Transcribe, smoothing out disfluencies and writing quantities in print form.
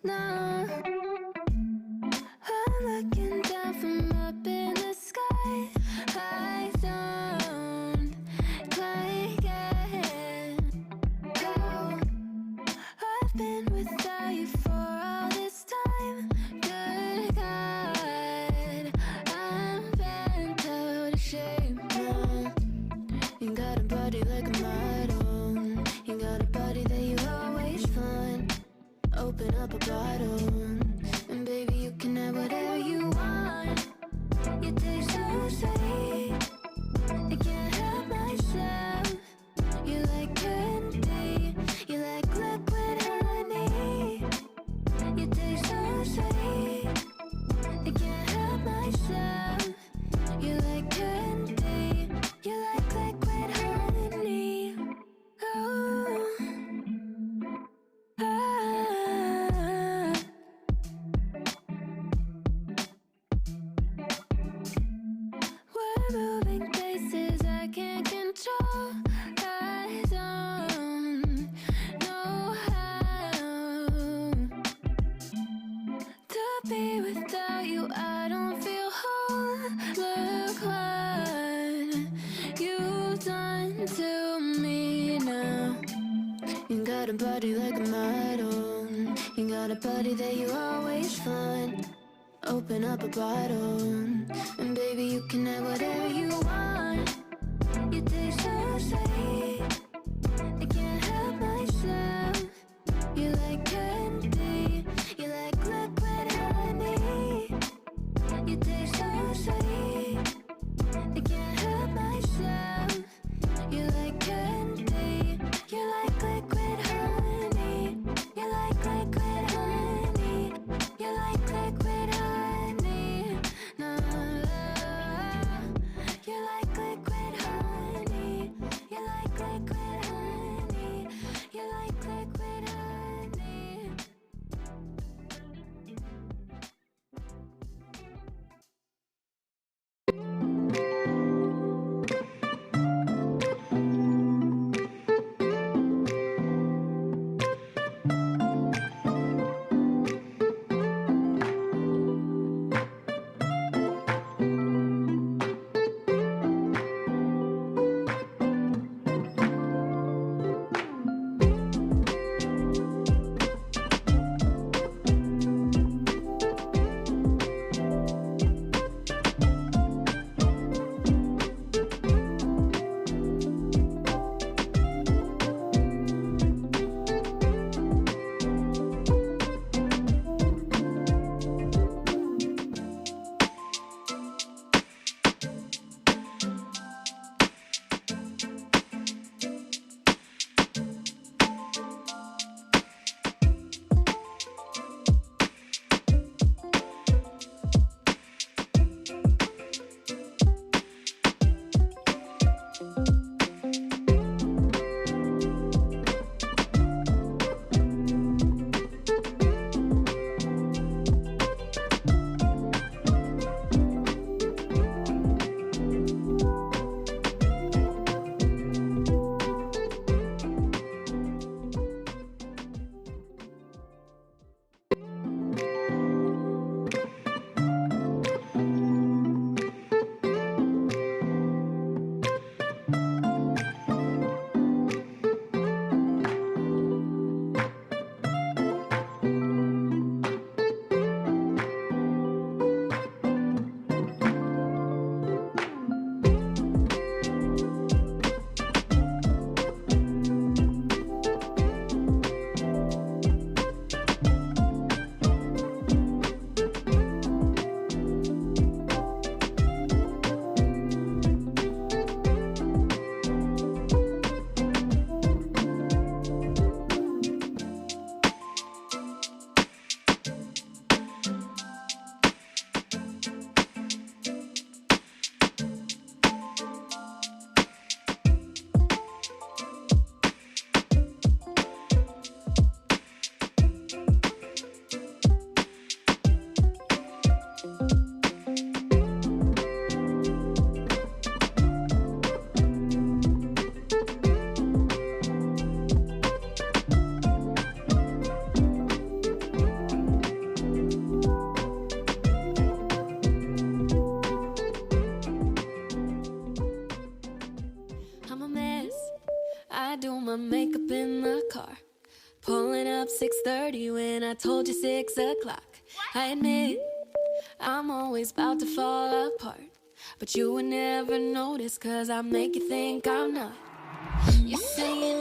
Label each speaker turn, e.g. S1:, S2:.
S1: No, I'm looking down from up in the sky. I don't quite get how I've been without you for all this time. Good God, I'm bent out of shape now. You got a body like a model. You got a body that you always find. Open up a bottle, and baby, you can have whatever you want. You taste so sweet, I can't help myself. You like candy, you like liquid honey. You taste so sweet, I can't help myself. You like candy, you like liquid honey. Oh, we're moving places I can't control. I don't know how to be without you. I don't feel whole. Look what you've done to me now. You got a body like a model. You got a body that you always find. Open up a bottle, and baby, you can have whatever you want. You taste so sweet, I can't help myself. You like candy, you like liquid honey. You taste so sweet, I can't help myself. You like candy, you like liquid honey. You like liquid honey, you like liquid honey. No, you like liquid honey, you like liquid honey, you like liquid honey. do my makeup in the car. Pulling up 6:30 when I told you 6 o'clock. I admit, I'm always about to fall apart, but you would never notice, cause I make you think I'm not. You say you